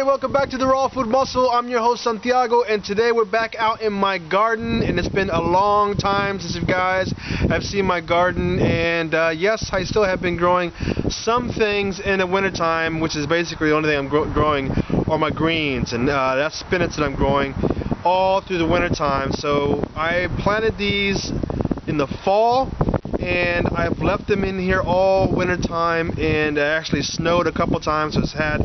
welcome back to the Raw Food Muscle. I'm your host Santiago, and today we're back out in my garden, and it's been a long time since you guys have seen my garden. And yes, I still have been growing some things in the wintertime, which is basically the only thing I'm growing are my greens, and that's spinach that I'm growing all through the wintertime. So I planted these in the fall, and I've left them in here all wintertime, and it actually snowed a couple times, so it's had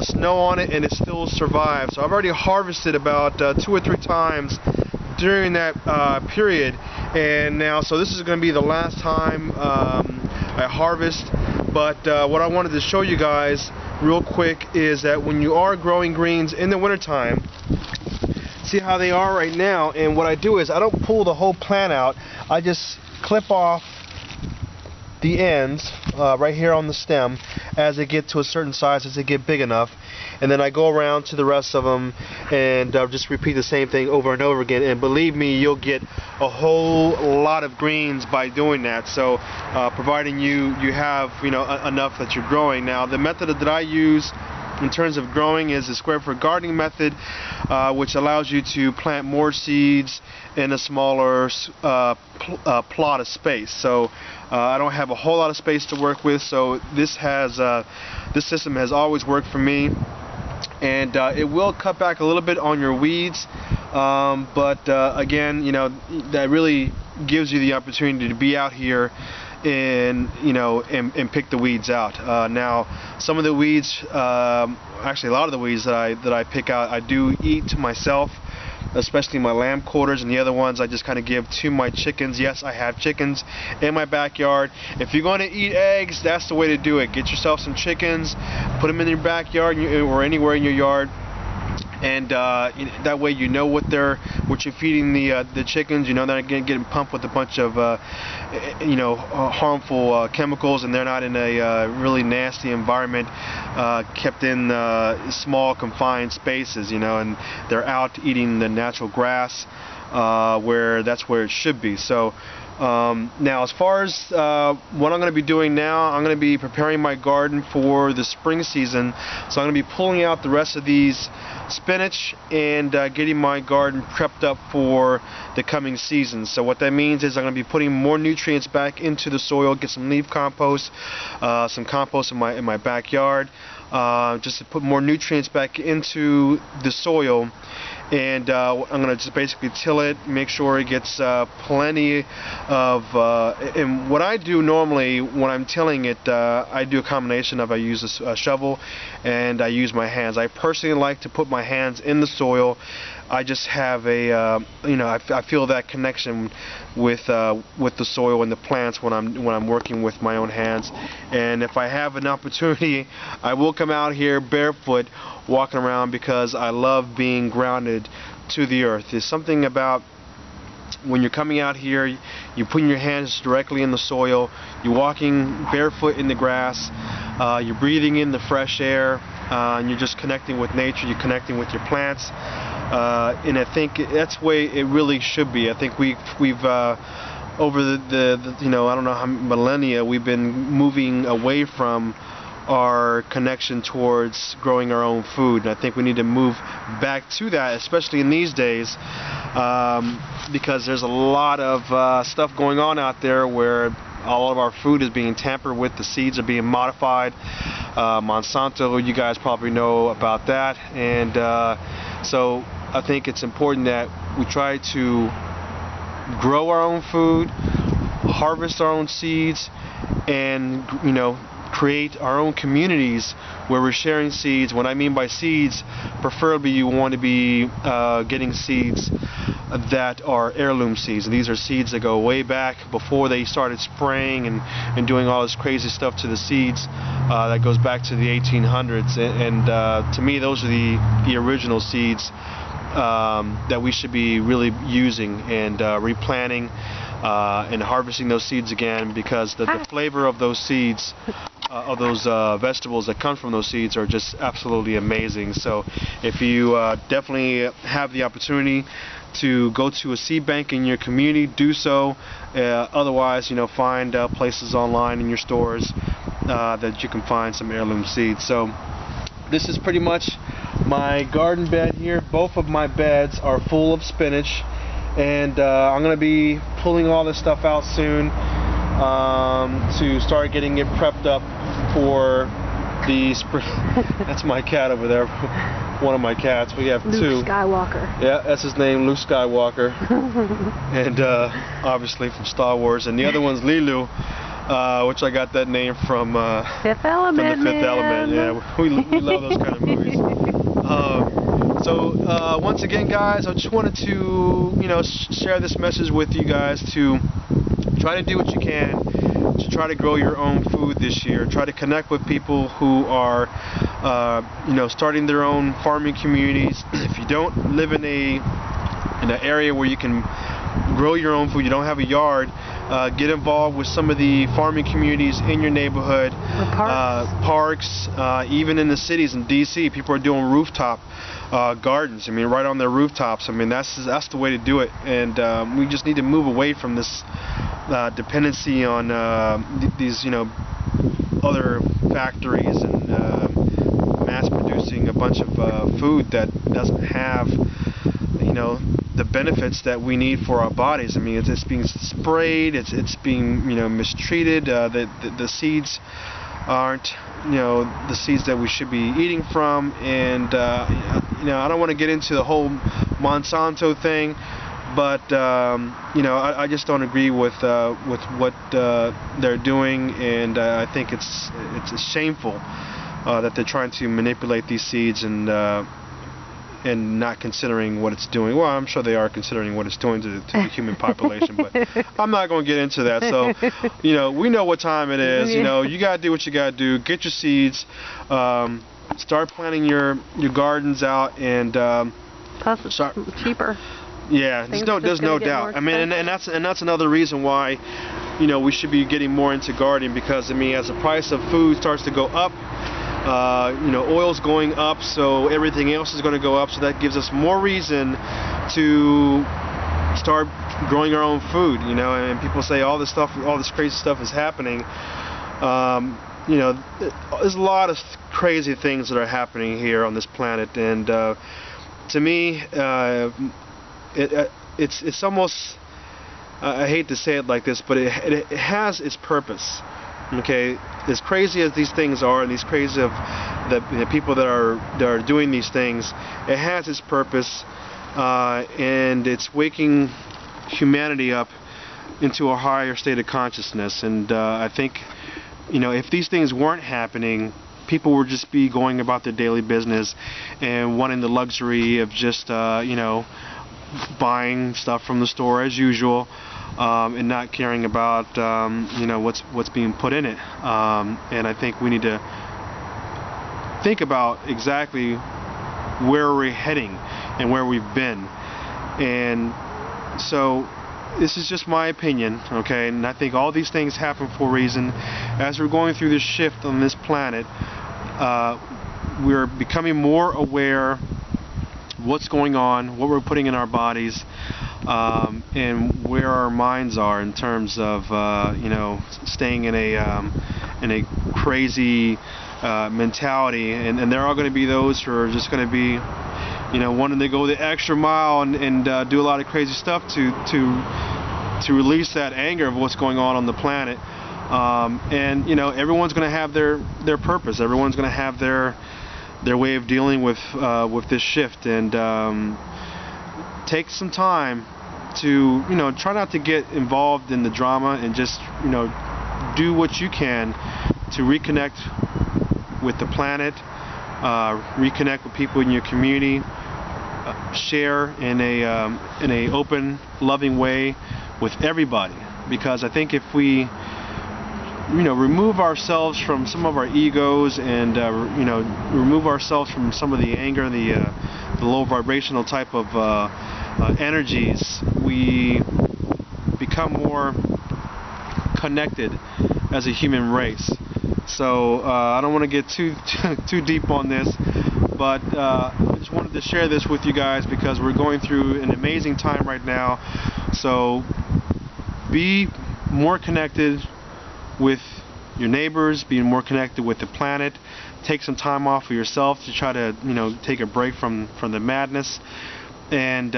snow on it, and it still survived. So I've already harvested about 2 or 3 times during that period, and now so this is going to be the last time I harvest. But what I wanted to show you guys real quick is that when you are growing greens in the wintertime, see how they are right now, and what I do is I don't pull the whole plant out, I just clip off the ends right here on the stem as they get to a certain size, as they get big enough, and then I go around to the rest of them and just repeat the same thing over and over again. And believe me, you'll get a whole lot of greens by doing that. So providing you have enough that you're growing. Now the method that I use in terms of growing is the square foot gardening method, which allows you to plant more seeds in a smaller plot of space. So I don't have a whole lot of space to work with, so this system has always worked for me. And it will cut back a little bit on your weeds, but again, that really gives you the opportunity to be out here and pick the weeds out. Now some of the weeds, actually a lot of the weeds that I pick out, I do eat to myself, especially my lamb quarters, and the other ones I just kind of give to my chickens. Yes, I have chickens in my backyard. If you're going to eat eggs, that's the way to do it. Get yourself some chickens, put them in your backyard or anywhere in your yard, and that way you know what you're feeding the chickens. They're not getting pumped with a bunch of harmful chemicals, and they're not in a really nasty environment, kept in small confined spaces, and they're out eating the natural grass that's where it should be. So now as far as what I'm going to be doing now, I'm going to be preparing my garden for the spring season. So I'm going to be pulling out the rest of these spinach and getting my garden prepped up for the coming season. So what that means is I'm going to be putting more nutrients back into the soil, get some leaf compost, some compost in my backyard, just to put more nutrients back into the soil. And I'm going to just basically till it, make sure it gets plenty of, and what I do normally when I'm tilling it, I do a combination of, I use a shovel and I use my hands. I personally like to put my hands in the soil. I just have I feel that connection with the soil and the plants when I'm working with my own hands. And if I have an opportunity, I will come out here barefoot walking around, because I love being grounded to the earth. There's something about when you're coming out here, you're putting your hands directly in the soil, you're walking barefoot in the grass, you're breathing in the fresh air, and you're just connecting with nature, you're connecting with your plants. And I think that's the way it really should be. I think we've over the I don't know how millennia, we've been moving away from our connection towards growing our own food, and I think we need to move back to that, especially in these days, because there's a lot of stuff going on out there where all of our food is being tampered with, the seeds are being modified. Monsanto, you guys probably know about that, and so I think it's important that we try to grow our own food, harvest our own seeds, and create our own communities where we're sharing seeds. What I mean by seeds, preferably you want to be getting seeds that are heirloom seeds. These are seeds that go way back before they started spraying and doing all this crazy stuff to the seeds. That goes back to the 1800s, and to me those are the original seeds that we should be really using and replanting and harvesting those seeds again, because the flavor of those seeds, of those vegetables that come from those seeds, are just absolutely amazing. So if you definitely have the opportunity to go to a seed bank in your community, do so. Otherwise, find places online in your stores that you can find some heirloom seeds. So this is pretty much my garden bed here. Both of my beds are full of spinach, and I'm going to be pulling all this stuff out soon to start getting it prepped up for the spring. That's my cat over there. One of my cats. We have two. Luke Skywalker. Yeah, that's his name, Luke Skywalker. And obviously from Star Wars. And the other one's Lilu, which I got that name from Fifth Element. From the Fifth Element. Yeah, we love those kind of movies. So once again, guys, I just wanted to share this message with you guys to try to do what you can to try to grow your own food this year. Try to connect with people who are starting their own farming communities. If you don't live in an area where you can grow your own food, you don't have a yard, get involved with some of the farming communities in your neighborhood, parks, even in the cities. In DC, people are doing rooftop gardens. I mean, right on their rooftops. I mean, that's the way to do it. And we just need to move away from this dependency on these other factories and mass producing a bunch of food that doesn't have the benefits that we need for our bodies. I mean, it's being sprayed, it's being mistreated. The seeds aren't the seeds that we should be eating from, and I don't want to get into the whole Monsanto thing, but I just don't agree with what they're doing, and I think it's shameful that they're trying to manipulate these seeds and not considering what it's doing. Well, I'm sure they are considering what it's doing to the human population, but I'm not going to get into that. So, we know what time it is. You got to do what you got to do. Get your seeds. Start planting your gardens out, and plus it's cheaper. Yeah, there's no doubt. I mean, and that's another reason why we should be getting more into gardening, because I mean, as the price of food starts to go up, oil's going up, so everything else is going to go up, so that gives us more reason to start growing our own food. And people say all this crazy stuff is happening. There's a lot of crazy things that are happening here on this planet, and to me, it's almost, I hate to say it like this, but it has its purpose. Okay, as crazy as these things are, and these crazy of the people that are doing these things, it has its purpose, and it's waking humanity up into a higher state of consciousness. And I think, if these things weren't happening, people would just be going about their daily business and wanting the luxury of just buying stuff from the store as usual. And not caring about what's being put in it, and I think we need to think about exactly where we're heading and where we've been. And so this is just my opinion, okay, and I think all these things happen for a reason. As we're going through this shift on this planet, we're becoming more aware what's going on, what we're putting in our bodies, and where our minds are in terms of staying in a crazy mentality. And there are going to be those who are just going to be wanting to go the extra mile and do a lot of crazy stuff to release that anger of what's going on the planet. And everyone's going to have their purpose. Everyone's going to have their way of dealing with this shift, and take some time to try not to get involved in the drama, and just do what you can to reconnect with the planet, reconnect with people in your community, share in a open, loving way with everybody. Because I think if we remove ourselves from some of our egos, and remove ourselves from some of the anger, the low vibrational type of energies, we become more connected as a human race. So I don't want to get too deep on this, but I just wanted to share this with you guys, because we're going through an amazing time right now. So be more connected with your neighbors, being more connected with the planet. take some time off of yourself to try to, take a break from the madness, and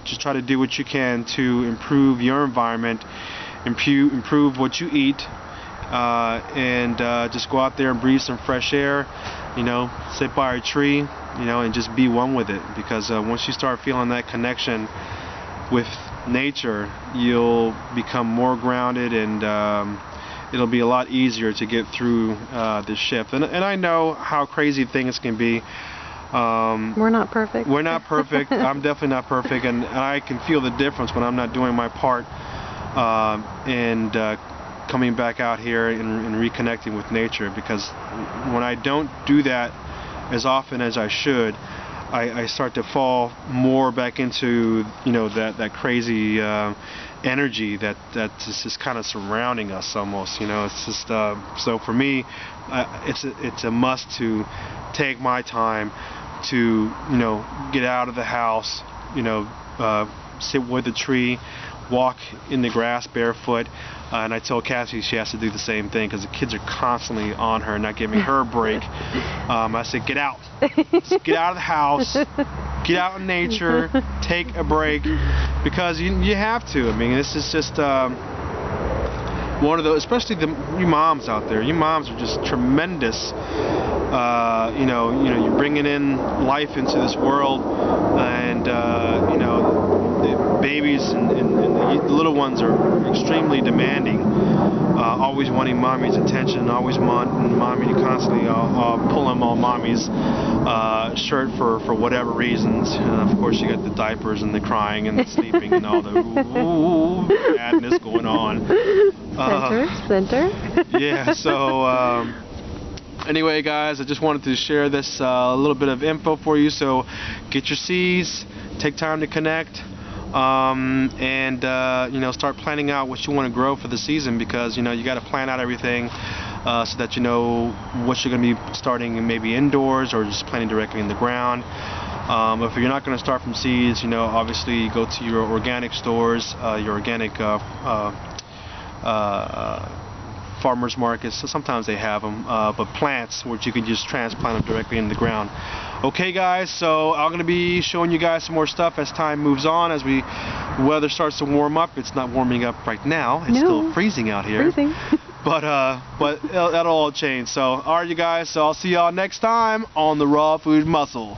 just try to do what you can to improve your environment, improve what you eat, and just go out there and breathe some fresh air. Sit by a tree, and just be one with it, because once you start feeling that connection with nature, you'll become more grounded, and it'll be a lot easier to get through this shift. And I know how crazy things can be. We're not perfect. We're not perfect. I'm definitely not perfect, and I can feel the difference when I'm not doing my part, and coming back out here and reconnecting with nature, because when I don't do that as often as I should, I start to fall more back into that crazy energy that's just kind of surrounding us almost. It's just so for me, it's a must to take my time to get out of the house, sit with a tree, walk in the grass barefoot, and I told Cassie she has to do the same thing, because the kids are constantly on her, not giving her a break. I said, get out. Just get out of the house, get out in nature, take a break, because you have to. I mean, this is just one of those, especially you moms out there. You moms are just tremendous. You're bringing in life into this world, and the babies and the little ones are extremely demanding, always wanting mommy's attention, always wanting mommy to constantly pull them on mommy's shirt for whatever reasons. And of course, you got the diapers and the crying and the sleeping and all the madness going on. Center. Yeah, so anyway, guys, I just wanted to share this little bit of info for you. So get your seeds, take time to connect, and start planning out what you want to grow for the season, because you got to plan out everything so that you know what you're going to be starting maybe indoors or just planting directly in the ground. If you're not going to start from seeds, obviously go to your organic stores, your organic farmers markets. So sometimes they have them, but plants which you can just transplant them directly in the ground. Okay, guys, so I'm going to be showing you guys some more stuff as time moves on, as the weather starts to warm up. It's not warming up right now. It's still freezing out here. Freezing. But that'll all change. So, alright, you guys, so I'll see y'all next time on the Raw Food Muscle.